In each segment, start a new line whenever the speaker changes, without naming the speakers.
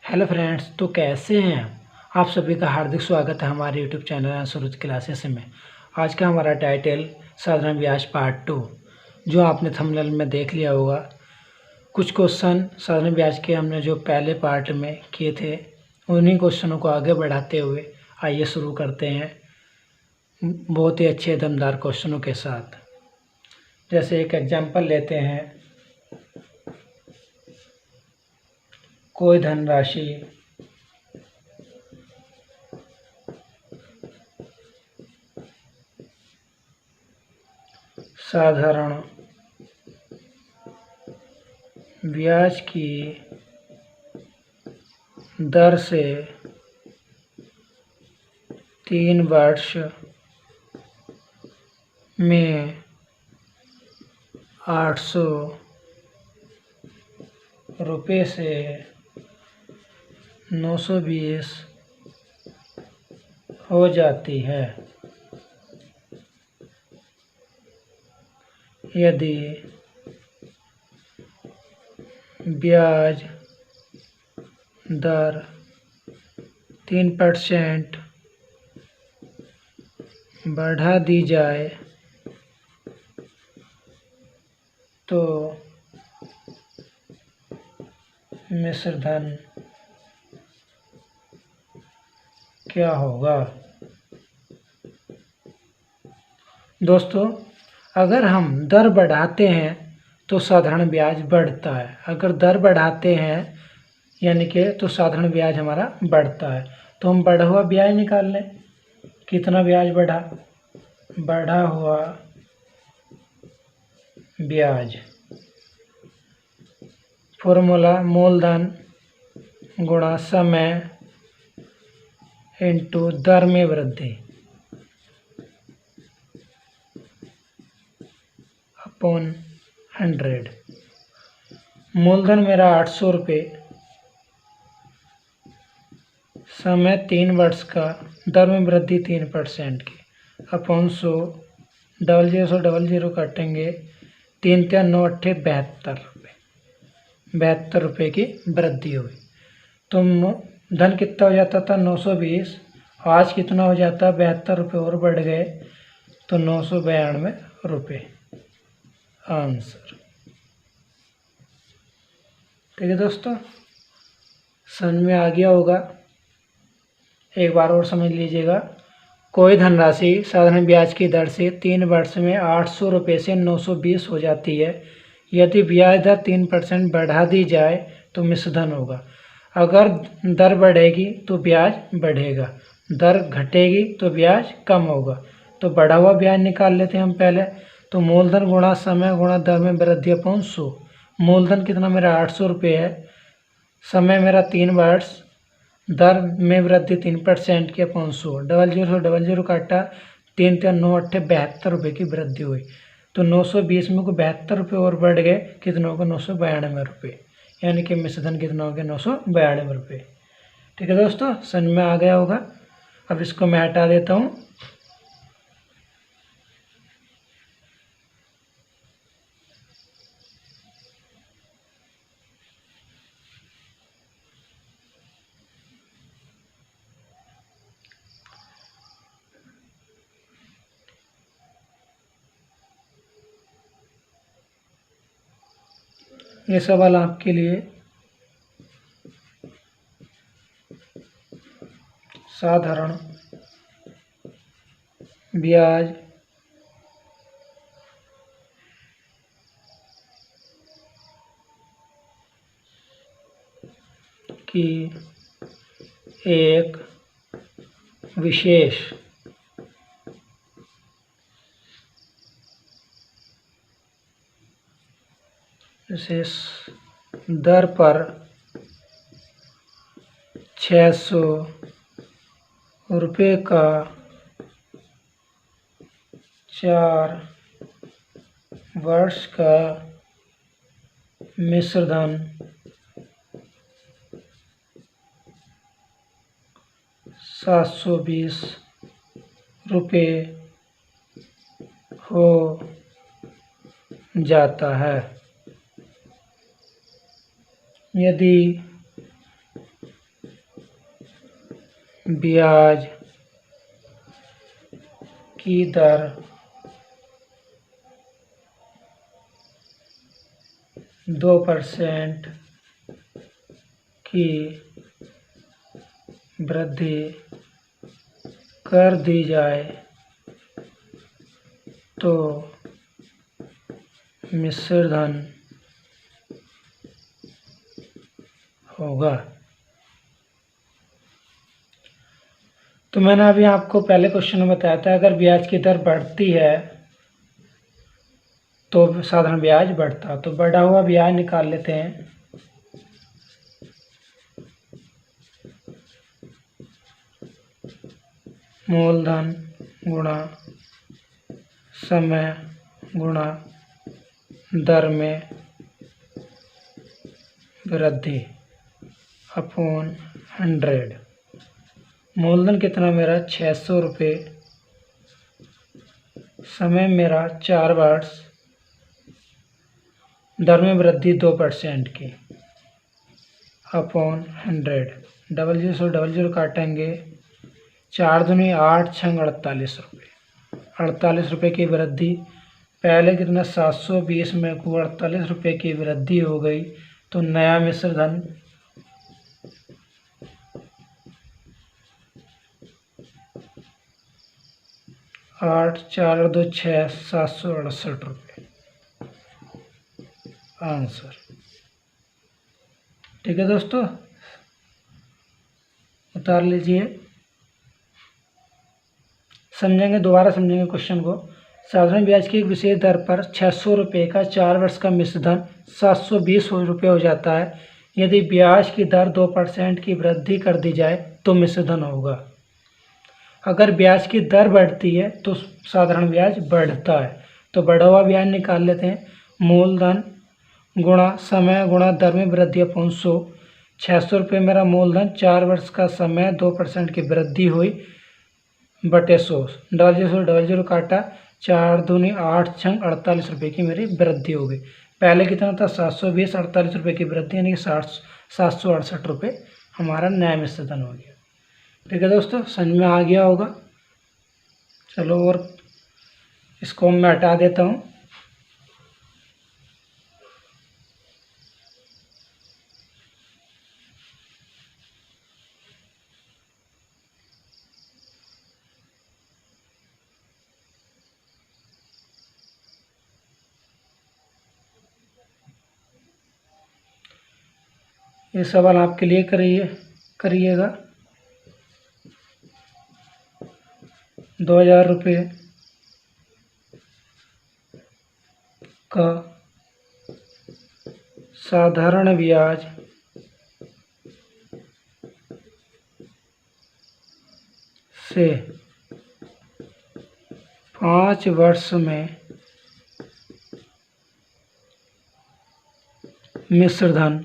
Hello friends, तो कैसे हैं आप सभी का हार्दिक स्वागत है हमारे यूट्यूब चैनल सूरज क्लासेस में। आज का हमारा टाइटल साधारण ब्याज पार्ट 2, जो आपने थंबनेल में देख लिया होगा। कुछ क्वेश्चन साधारण ब्याज के हमने जो पहले पार्ट में किए थे, उन्हीं क्वेश्चनों को आगे बढ़ाते हुए आइए शुरू करते हैं बहुत ही अच्छे दमदार क्वेश्चनों के साथ। जैसे एक एग्जाम्पल लेते हैं, कोई धनराशि साधारण ब्याज की दर से 3 वर्ष में 800 रुपये से 920 हो जाती है। यदि ब्याज दर 3% बढ़ा दी जाए तो मिश्र धन क्या होगा। दोस्तों, अगर हम दर बढ़ाते हैं तो साधारण ब्याज बढ़ता है। अगर दर बढ़ाते हैं यानी कि तो साधारण ब्याज हमारा बढ़ता है। तो हम बढ़ा हुआ ब्याज निकाल लें। कितना ब्याज बढ़ा? बढ़ा हुआ ब्याज फॉर्मूला मूलधन गुणा समय इंटू दर में वृद्धि अपॉन 100। मूलधन मेरा 800 रुपये, समय 3 वर्ष का, दर में वृद्धि 3% की, अपॉन 100, 0 काटेंगे, 3 × 9 = 72 रुपये। 72 रुपये की वृद्धि हुई। तो धन कितना हो जाता था? 920। आज कितना हो जाता? 72 रुपये और बढ़ गए तो 992 रुपये आंसर। ठीक है दोस्तों, समझ में आ गया होगा। एक बार और समझ लीजिएगा। कोई धनराशि साधारण ब्याज की दर से 3 वर्ष में 800 रुपये से 920 हो जाती है। यदि ब्याज दर 3% बढ़ा दी जाए तो मिश्र धन होगा। अगर दर बढ़ेगी तो ब्याज बढ़ेगा, दर घटेगी तो ब्याज कम होगा। तो बढ़ा हुआ ब्याज निकाल लेते हैं हम पहले। तो मूलधन गुणा समय गुणा दर में वृद्धि अपॉन 100। मूलधन कितना मेरा 800 रुपये है, समय मेरा 3 वर्ष, दर में वृद्धि 3% की अपॉन 100, 0 काटा, 3 × 9 = 72 रुपये की वृद्धि हुई। तो 920 में को 72 रुपये और बढ़ गए, कितना होगा? 992 रुपये। यानी कि मिश्र धन कितना हो गया? 992 रुपये। ठीक है दोस्तों, समझ में आ गया होगा। अब इसको मैं हटा देता हूँ। ये सवाल आपके लिए साधारण ब्याज की एक विशेष दर पर 600 रुपये का 4 वर्ष का मिश्र धन 720 रुपये हो जाता है। यदि ब्याज की दर 2% की वृद्धि कर दी जाए तो मिश्रधन होगा। तो मैंने अभी आपको पहले क्वेश्चन में बताया था, अगर ब्याज की दर बढ़ती है तो साधारण ब्याज बढ़ता। तो बढ़ा हुआ ब्याज निकाल लेते हैं। मूलधन गुणा समय गुणा दर में वृद्धि अपॉन 100। मूलधन कितना मेरा 600 रुपये, समय मेरा 4 वर्ष, दर में वृद्धि 2% की अपॉन 100। डबल जीरो से डबल जीरो काटेंगे, 4 दूनी 8, 6 48 रुपये। 48 रुपये की वृद्धि, पहले कितना 720 में को 48 रुपये की वृद्धि हो गई। तो नया मिश्रधन 8 4 2 6 768 रुपये आंसर। ठीक है दोस्तों, उतार लीजिए। समझेंगे, दोबारा समझेंगे क्वेश्चन को। साधारण ब्याज की एक विशेष दर पर 600 रुपये का 4 वर्ष का मिश्रधन 720 रुपये हो जाता है। यदि ब्याज की दर 2% की वृद्धि कर दी जाए तो मिश्रधन होगा। अगर ब्याज की दर बढ़ती है तो साधारण ब्याज बढ़ता है। तो बढ़ा हुआ ब्याज निकाल लेते हैं। मूलधन गुणा समय गुणा दर में वृद्धि अपॉन 100। 600 रुपये मेरा मूलधन, 4 वर्ष का समय, 2% की वृद्धि हुई बटे 100। डबल जीरो काटा, 4 दूनी 8, 6 48 रुपये की मेरी वृद्धि हो गई। पहले कितना था 720, 48 रुपये की वृद्धि यानी कि 768 रुपये हमारा नया मिश्रधन हो गया। ठीक है दोस्तों, समझ में आ गया होगा। चलो, और इसको मैं हटा देता हूँ। ये सवाल आपके लिए करिएगा। 2000 रुपये का साधारण ब्याज से 5 वर्ष में मिश्रधन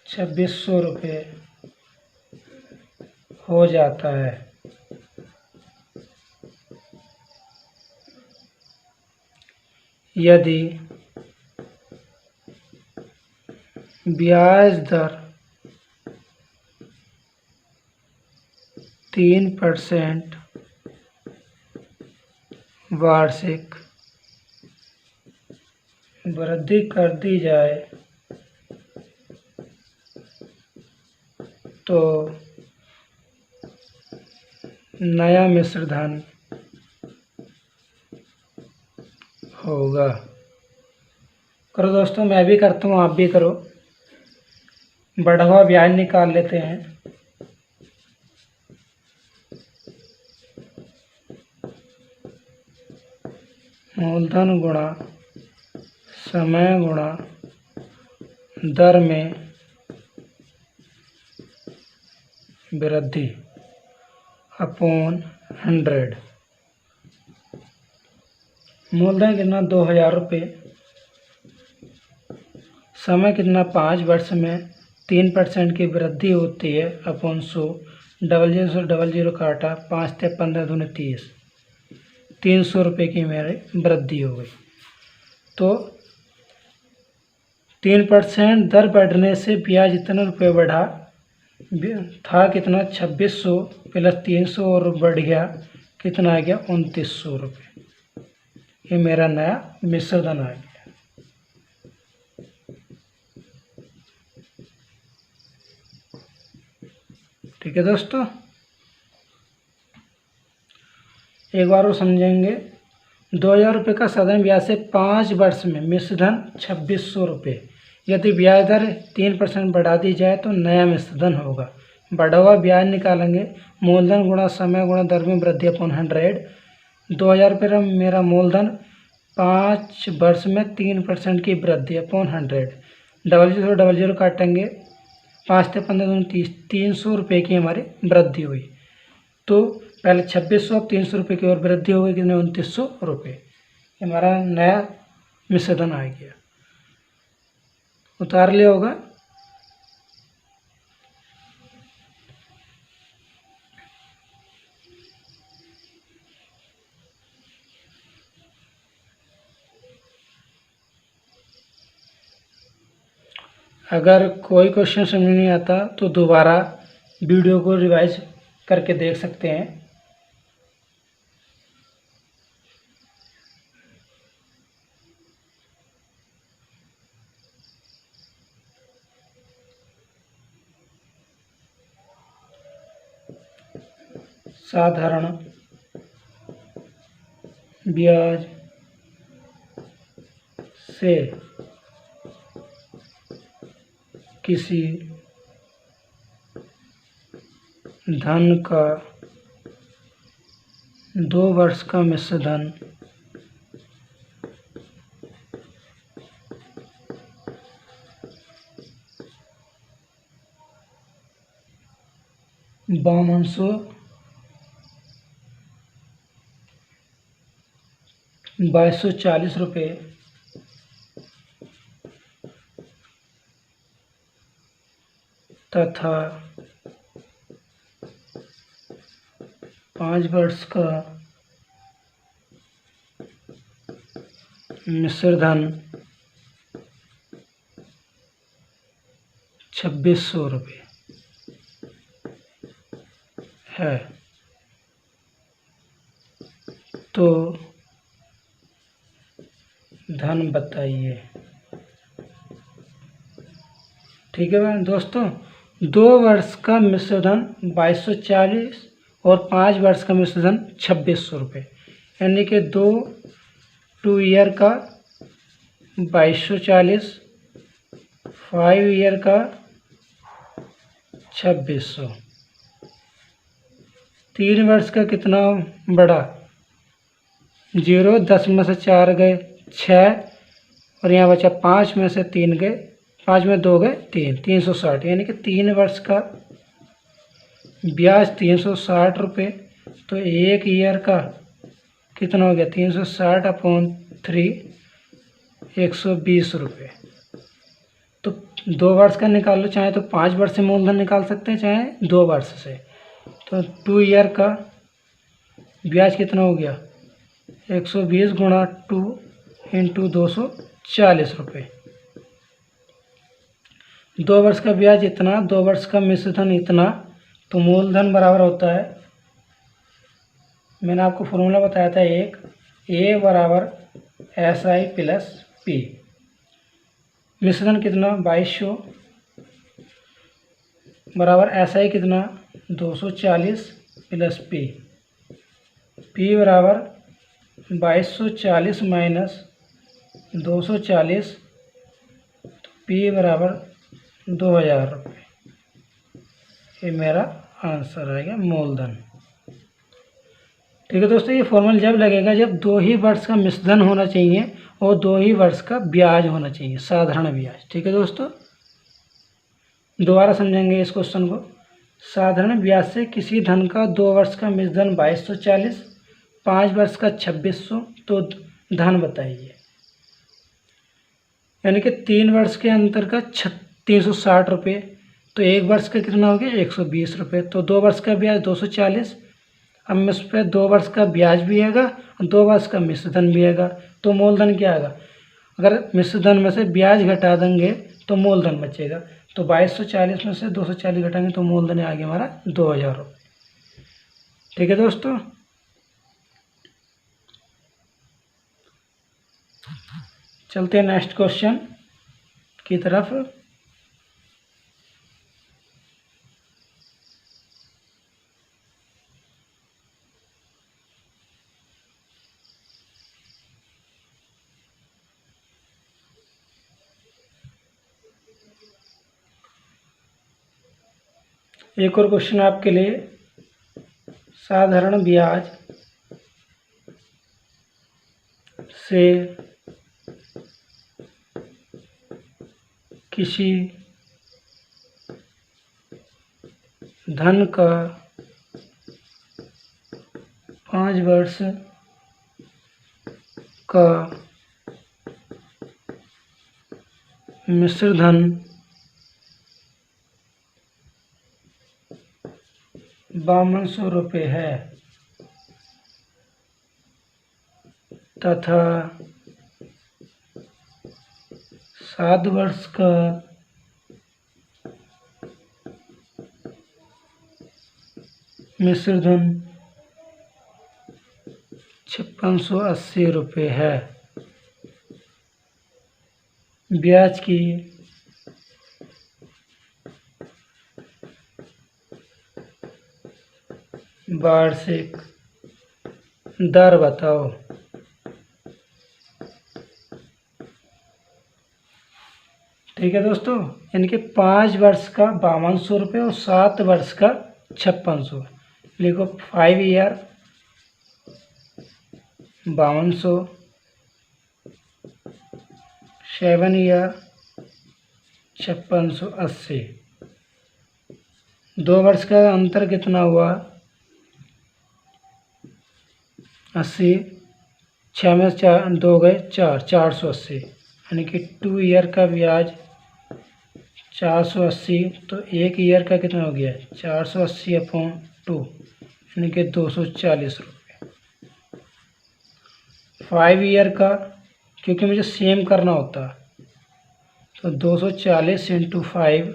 2600 रुपये हो जाता है। यदि ब्याज दर 3% वार्षिक वृद्धि कर दी जाए तो नया मिश्रधन होगा। करो दोस्तों, मैं भी करता हूँ, आप भी करो। बढ़ा हुआ ब्याज निकाल लेते हैं। मूलधन गुणा समय गुणा दर में वृद्धि अपॉन 100। मूलधन कितना 2000 रुपये, समय कितना 5 वर्ष में 3% की वृद्धि होती है अपॉन 100। डबल जीरो से डबल जीरो काटा, 5 ते 15 दूनी 30, 300 रुपये की मेरी वृद्धि हो गई। तो 3% दर बढ़ने से ब्याज इतना रुपये बढ़ा था कितना 2600 प्लस 300 और बढ़ गया कितना आ गया 2900 रुपये। ये मेरा नया मिश्र धन आ गया। ठीक है दोस्तों, एक बार और समझेंगे। 2000 रुपये का साधारण ब्याज से 5 वर्ष में मिश्र धन 2600 रुपये। यदि ब्याज दर 3% बढ़ा दी जाए तो नया मिश्र धन होगा। बढ़ा हुआ ब्याज निकालेंगे, मूलधन गुणा समय गुणा दर में वृद्धि अपॉन 100। 2000 रुपये मेरा मूलधन, 5 वर्ष में 3% की वृद्धि अपॉन 100। डबल जीरो काटेंगे, 5 से 15 दूनी 30, 300 रुपये की हमारी वृद्धि हुई। तो पहले 2600, अब 300 रुपये की और वृद्धि हो गई कितने 2900 रुपये। हमारा नया मिश्र धन आ गया। उतार लिया होगा। अगर कोई क्वेश्चन समझ नहीं आता तो दोबारा वीडियो को रिवाइज करके देख सकते हैं। साधारण ब्याज से किसी धन का 2 वर्ष का मिश्र धन बावनसौ 2240 रुपये तथा 5 वर्ष का मिश्र धन 2600 रुपये है। तो धन बताइए। ठीक है दोस्तों, 2 वर्ष का मिश्र धन 2240 और 5 वर्ष का मिश्र धन 2600 रुपये, यानी कि 2 ईयर का 2240, 5 ईयर का 2600, 3 वर्ष का कितना बढ़ा 0, 10 में से 4 गए 6 और यहाँ बचा 5 में से 3 गए, 5 में 2 गए 3, 360, यानी कि 3 वर्ष का ब्याज 360 रुपये। तो 1 ईयर का कितना हो गया 360 अपॉन 3, 120 रुपये। तो 2 वर्ष का निकाल लो, चाहे तो 5 वर्ष से मूलधन निकाल सकते हैं, चाहे 2 वर्ष से। तो 2 ईयर का ब्याज कितना हो गया 120 गुणा 2 इंटू 240 रुपये। 2 वर्ष का ब्याज इतना, 2 वर्ष का मिश्र धन इतना, तो मूलधन बराबर होता है, मैंने आपको फॉर्मूला बताया था एक, ए बराबर SI प्लस P। मिश्र धन कितना 2200 बराबर SI कितना 240 प्लस P बराबर 2240 माइनस 240, P बराबर 2000 रुपये। ये मेरा आंसर आएगा मूलधन। ठीक है दोस्तों, ये फॉर्मूला जब लगेगा जब 2 ही वर्ष का मिश्र धन होना चाहिए और 2 ही वर्ष का ब्याज होना चाहिए, साधारण ब्याज। ठीक है दोस्तों, दोबारा समझेंगे इस क्वेश्चन को। साधारण ब्याज से किसी धन का 2 वर्ष का मिश्र धन 2240, 5 वर्ष का 2600, तो धन बताइए। यानी कि 3 वर्ष के अंतर का 360 रुपये, तो 1 वर्ष का कितना हो गया 120 रुपये। तो 2 वर्ष का ब्याज 240, अब इस पर 2 वर्ष का ब्याज भी आएगा और 2 वर्ष का मिश्र धन भी आएगा। तो मूलधन क्या आएगा अगर मिश्र धन में से ब्याज घटा देंगे तो मूलधन बचेगा। तो 2240 में से 240 घटाएंगे तो मूलधन आ गया हमारा 2000 रुपये। ठीक है दोस्तों, चलते हैं नेक्स्ट क्वेश्चन की तरफ। एक और क्वेश्चन आपके लिए, साधारण ब्याज से किसी धन का 5 वर्ष का मिश्र धन 5200 रुपये है तथा 7 वर्ष का मिश्र धन 5680 रुपये है। ब्याज की वार्षिक दर बताओ। ठीक है दोस्तों, यानी कि 5 वर्ष का 5200 रुपये और 7 वर्ष का 5600। लिखो 5 ईयर 5200, 7 ईयर 5680। 2 वर्ष का अंतर कितना हुआ? 80, 6 में 2 गए 4, 480। यानी कि 2 ईयर का ब्याज 480, तो 1 ईयर का कितना हो गया? 480/2, यानी कि 240 रुपये। 5 ईयर का, क्योंकि मुझे सेम करना होता, तो 240 × 5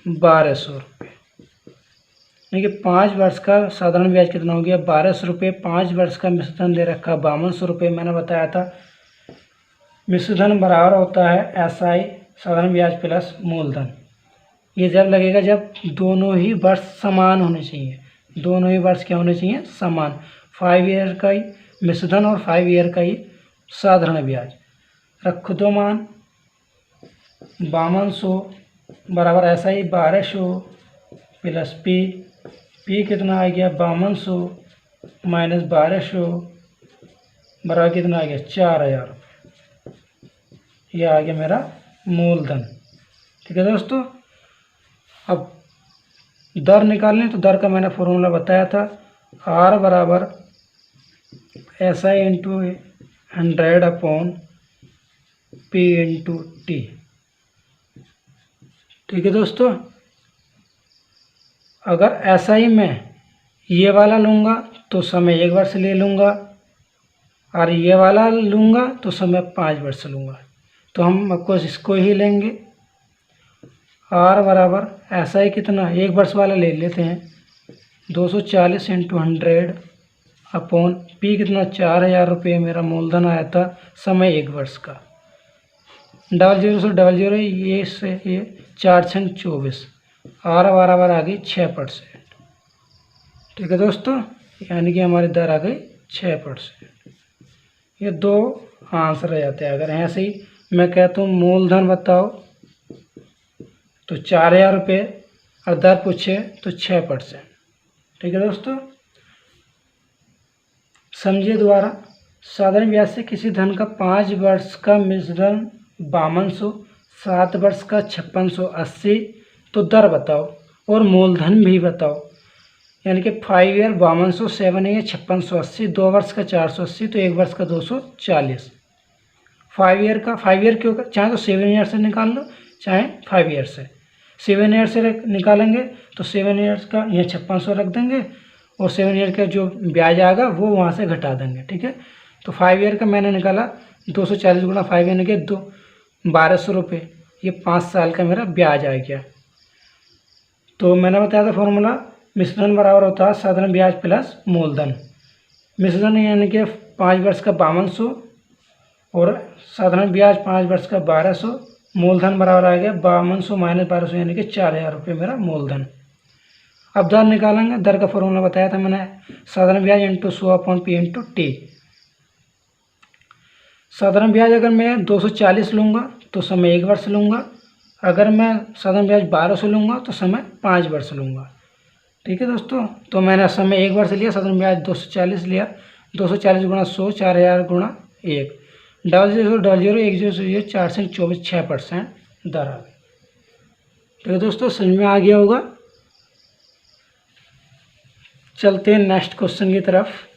1200 रुपये। यानी कि 5 वर्ष का साधारण ब्याज कितना हो गया? 1200 रुपये। 5 वर्ष का मिश्र धन दे रखा 5200 रुपये। मैंने बताया था मिश्र धन बराबर होता है SI साधारण ब्याज प्लस मूलधन। ये जब लगेगा जब दोनों ही वर्ष समान होने चाहिए। दोनों ही वर्ष क्या होने चाहिए? समान। 5 ईयर का ही मिश्र धन और 5 ईयर का ही साधारण ब्याज। रखो दो मान, 5200 बराबर SI 1200 प्लस P कितना आ गया? 5200 माइनस 1200 बराबर कितना आ गया? 4000 रुपये। यह आ गया मेरा मूलधन। ठीक है दोस्तों, अब दर निकालने, तो दर का मैंने फॉर्मूला बताया था, R बराबर SI × 100/P × T। ठीक है दोस्तों, अगर SI में ये वाला लूँगा तो समय 1 वर्ष ले लूँगा, और ये वाला लूँगा तो समय 5 वर्ष लूँगा। तो हम आपको इसको ही लेंगे। R बराबर SI कितना? 1 वर्ष वाला ले लेते हैं, 240 × 100/P कितना? 4000 रुपये मेरा मूलधन आया था, समय 1 वर्ष का। 00 से 00, ये से ये 4 × 24, R बराबर आ गई 6%। ठीक है दोस्तों, यानी कि हमारी दर आ गई 6%। ये 2 आंसर रह जाते हैं। अगर ऐसे ही मैं कहता हूँ मूलधन बताओ तो 4000 रुपये, और दर पूछे तो 6%। ठीक है दोस्तों, समझिए दोबारा। साधारण ब्याज से किसी धन का 5 वर्ष का मिश्र धन 5200, 7 वर्ष का 5680, तो दर बताओ और मूलधन भी बताओ। यानी कि 5 ईयर 5200, 7 ईयर 5680, 2 वर्ष का 480, तो 1 वर्ष का 240। 5 ईयर का, 5 ईयर क्यों? चाहे तो 7 ईयर से निकाल लो, चाहे 5 ईयर से। 7 ईयर से निकालेंगे तो 7 ईयर्स का यहाँ 5600 रख देंगे, और 7 ईयर का जो ब्याज आएगा वो वहाँ से घटा देंगे। ठीक है, तो 5 ईयर का मैंने निकाला 240 गुणा 5 यानी कि 1200 रुपये। ये 5 साल का मेरा ब्याज आ गया। तो मैंने बताया था फॉर्मूला, मिश्रण बराबर होता है साधारण ब्याज प्लस मूलधन। मिश्रण यानी कि 5 वर्ष का 5200 और साधारण ब्याज 5 वर्ष का 1200, मूलधन बराबर आ गया 5200 माइनस 1200 यानी कि 4000 रुपये मेरा मूलधन। अब दर निकालेंगे। दर का फॉर्मूला बताया था मैंने, साधारण ब्याज इंटू 100/P इंटू टी। साधारण ब्याज अगर मैं 240 लूँगा तो समय 1 वर्ष लूँगा, अगर मैं साधारण ब्याज 1200 लूँगा तो समय 5 वर्ष लूँगा। ठीक है दोस्तों, तो मैंने समय 1 वर्ष लिया, साधारण ब्याज 240 लिया। 240 गुणा 100, 4000 गुणा 1, 00 4 से 24 6% दर आ गई। ठीक है दोस्तों, समझ में आ गया होगा। चलते हैं नेक्स्ट क्वेश्चन की तरफ।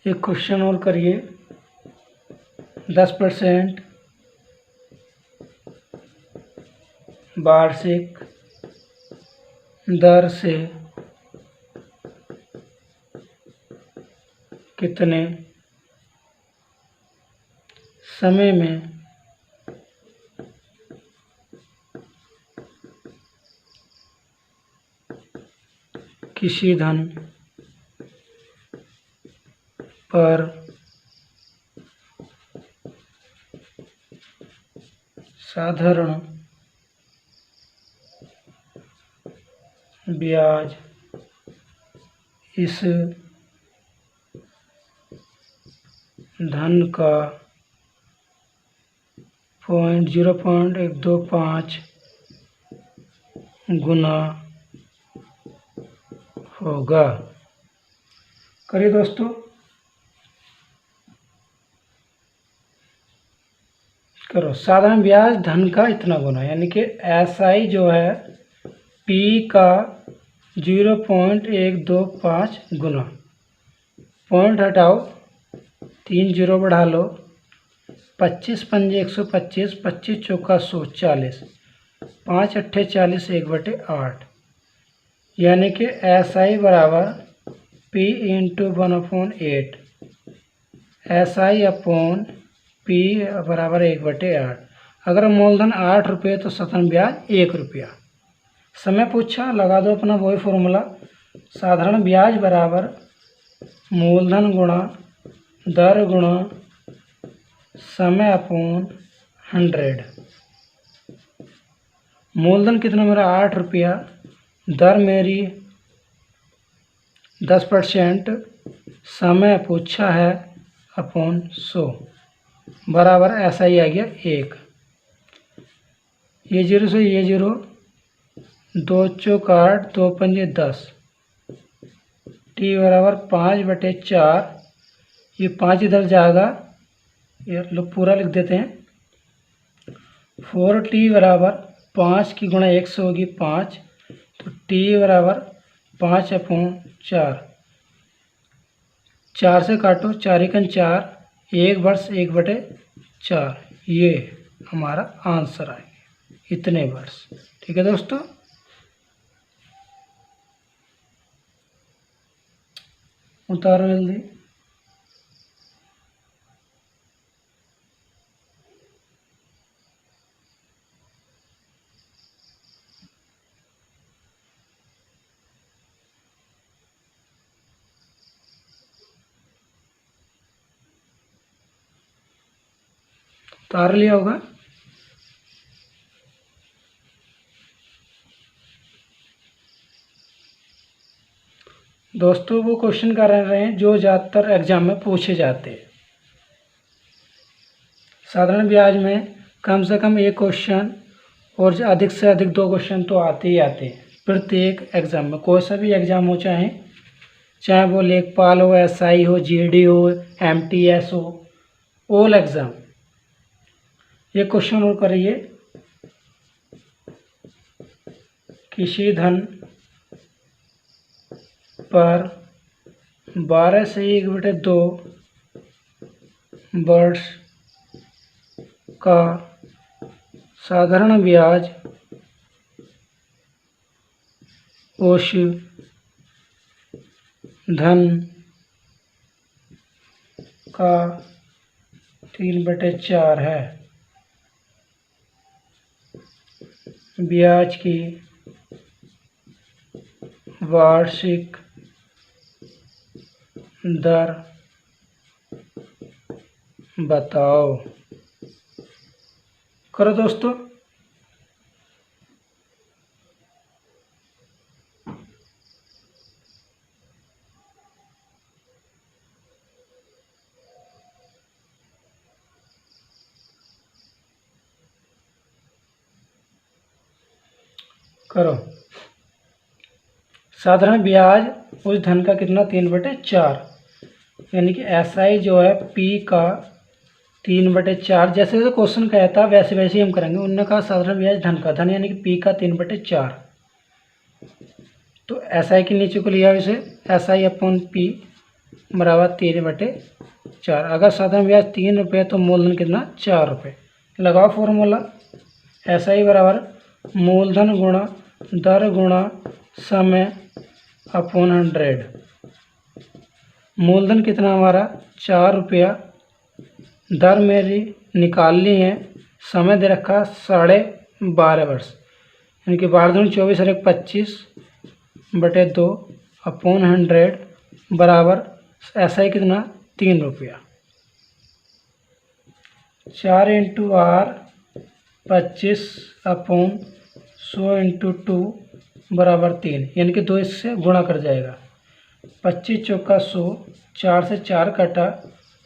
एक क्वेश्चन और करिए। 10% वार्षिक दर से कितने समय में किसी धन पर साधारण ब्याज इस धन का 0.125 गुना होगा। करिए दोस्तों। करो, साधारण ब्याज धन का इतना गुना, यानी कि SI जो है P का 0.125 गुना। पॉइंट हटाओ, 3 जीरो बढ़ा लो, 25 पंजे 125, 25 चौका 100, 40, 5 अट्ठे 40, 1/8, यानी कि SI बराबर P into 1/8, SI upon P बराबर 1/8। अगर मूलधन 8 रुपये तो साधारण ब्याज 1 रुपया। समय पूछा, लगा दो अपना वही फॉर्मूला, साधारण ब्याज बराबर मूलधन गुणा दर गुणा समय अपॉन 100। मूलधन कितना मेरा 8 रुपया, दर मेरी 10%, समय पूछा है अपॉन 100 बराबर SI आ गया 1। ये 0 से ये 0, 2 चौक 8, 2 पंजे 10, T बराबर 5/4। ये 5 इधर जाएगा, ये लोग पूरा लिख देते हैं। 4T बराबर 5 की गुणा 1 से होगी 5, तो T बराबर 5/4। 4 से काटो, 4 एकन 4, 1 वर्ष 1/4, ये हमारा आंसर आएगा, इतने वर्ष। ठीक है दोस्तों, उतारो जल्दी। उतार लिया होगा। दोस्तों वो क्वेश्चन कर रहे हैं जो ज़्यादातर एग्जाम में पूछे जाते हैं। साधारण ब्याज में कम से कम एक क्वेश्चन और अधिक से अधिक 2 क्वेश्चन तो आते ही आते हैं प्रत्येक एग्ज़ाम में। कोई सा भी एग्ज़ाम हो, चाहे वो लेखपाल हो, एसआई हो, जीडी हो, एमटीएस हो, ऑल एग्ज़ाम। ये क्वेश्चन और करिए, किसी धन पर 12 से 1/2 वर्ष का साधारण ब्याज उस धन का 3/4 है। ब्याज की वार्षिक दर बताओ। करो दोस्तों। करो। साधारण ब्याज उस धन का कितना 3/4, यानी कि एसआई जो है पी का 3/4। जैसे जैसे क्वेश्चन कहता वैसे वैसे हम करेंगे। उन्होंने कहा साधारण ब्याज धन का, धन यानी कि पी का 3/4। तो एसआई के नीचे को लिया इसे, एसआई अपॉन पी बराबर 3/4। अगर साधारण ब्याज 3 रुपये तो मूलधन कितना 4 रुपये। लगाओ फॉर्मूला, एसआई बराबर मूलधन गुणा दर गुणा समय अपॉन 100। मूलधन कितना हमारा 4 रुपया, दर मेरी निकालनी है, समय दे रखा 12.5 वर्ष, यानी कि 12 दूनी 24 और 1 25/2 अपॉन 100 बराबर ऐसा ही कितना 3 रुपया। 4 × R 25 अपॉन 100 × 2 बराबर 3, यानी कि 2 इससे गुणा कर जाएगा। 25 चौका 100, 4 से 4 कटा,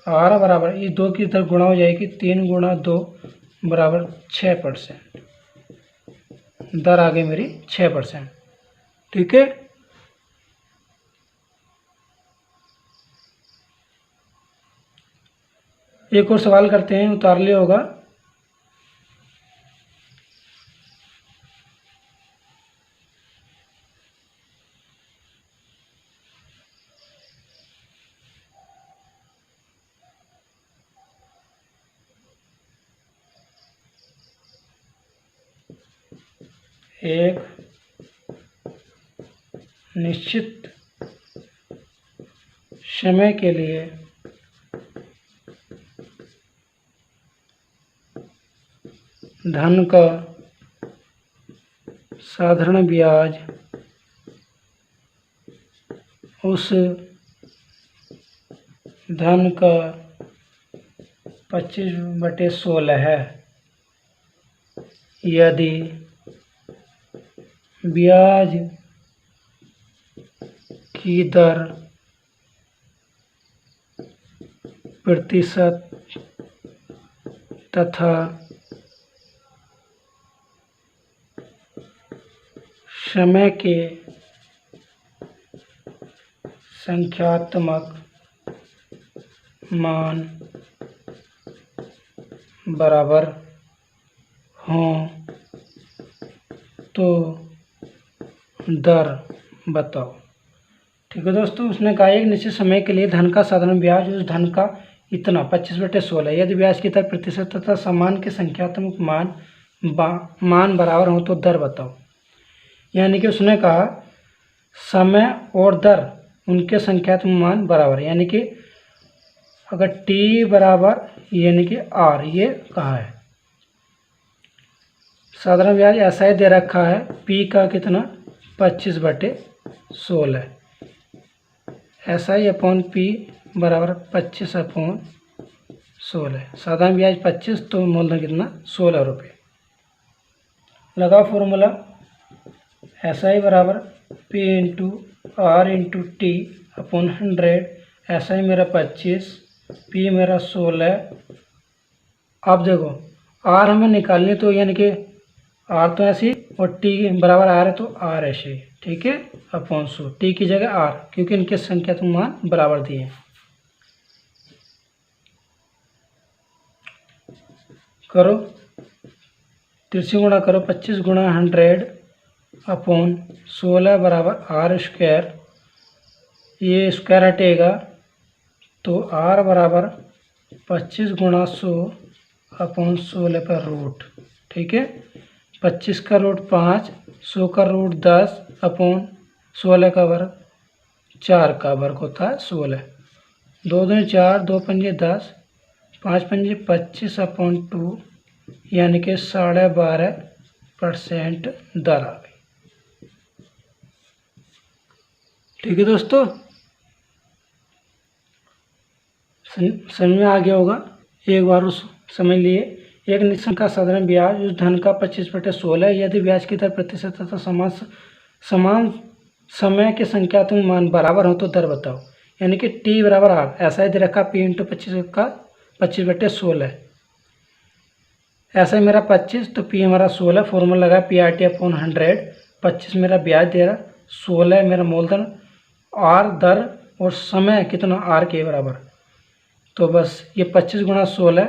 R बराबर ये 2 की तरफ गुणा हो जाएगी, 3 × 2 बराबर 6%। दर आ गई मेरी 6%। ठीक है। एक और सवाल करते हैं, उतार लिया होगा। एक निश्चित समय के लिए धन का साधारण ब्याज उस धन का 25/16 है यदि ब्याज की दर प्रतिशत तथा समय के संख्यात्मक मान बराबर हों तो दर बताओ। ठीक है दोस्तों, उसने कहा एक निश्चित समय के लिए धन का साधारण ब्याज उस धन का इतना 25/16 यदि ब्याज की दर प्रतिशत तथा समान के संख्यात्मक मान बराबर हो तो दर बताओ। यानी कि उसने कहा समय और दर उनके संख्यात्मक मान बराबर, यानी कि अगर t बराबर यानी कि r, ये कहा है साधारण ब्याज ऐसा ही दे रखा है, p का कितना 25/16, ऐसा ही अपॉन p बराबर 25/16। साधारण ब्याज 25 तो मूलधन कितना 16 रुपये। लगाओ फॉर्मूला, ऐसा ही बराबर p × R into T upon 100, ऐसा ही मेरा 25, पी मेरा 16। अब देखो आर हमें निकालनी तो यानी कि आर तो ऐसी और टी बराबर आर है तो आर ऐसे, ठीक है, अपॉन 100, टी की जगह आर क्योंकि इनके संख्यात्मक मान बराबर दिए हैं। करो 30 गुणा करो, 25 गुणा 100 अपॉन 16 बराबर आर स्क्वायर, ये स्क्वायर हटेगा तो आर बराबर 25 गुणा 100 अपॉन 16 पर रूट, ठीक है। 25 का रूट 5, 100 का रूट 10 अपॉन 16 का वर्ग, 4 का वर्ग होता है 16। 2 दूनी 4, 2 पंजे 10, 5 पंजे 25 अपॉन 2, यानी कि 12.5% दर आ गई। ठीक है दोस्तों, समझ में आ गया होगा। एक बार उस समझ लिए, एक निश्चित का साधारण ब्याज उस धन का 25/16 यदि ब्याज की दर प्रतिशत तथा समान समय के संख्यात्मक मान बराबर हो तो दर बताओ। यानी कि टी बराबर आर, ऐसा ही दे रखा पी इंटू 25 का 25/16, ऐसा ही मेरा 25 तो पी हमारा 16, फॉर्मूला लगा पी आर टी अपॉन 100। 25 मेरा ब्याज दे रहा, 16 मेरा मूलधन, आर दर और समय कितना आर के बराबर। तो बस ये 25 गुणा 16,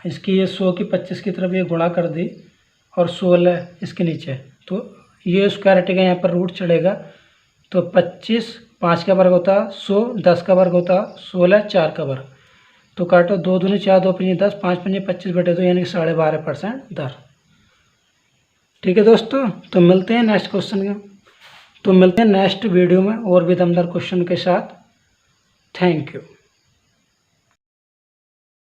इसकी ये 100 की 25 की तरफ ये गुणा कर दी और 16 इसके नीचे, तो ये स्क्वायर हटेगा, यहाँ पर रूट चढ़ेगा तो 25 5 का वर्ग होता 100, 10 का वर्ग होता 16, 4 का वर्ग, तो काटो 2 दूनी 4, 2 पंजे 10, 5 पंजे 25/2 यानी कि 12.5% दर। ठीक है दोस्तों, तो मिलते हैं नेक्स्ट क्वेश्चन में, तो मिलते हैं नेक्स्ट वीडियो में और भी दमदार क्वेश्चन के साथ। Thank you.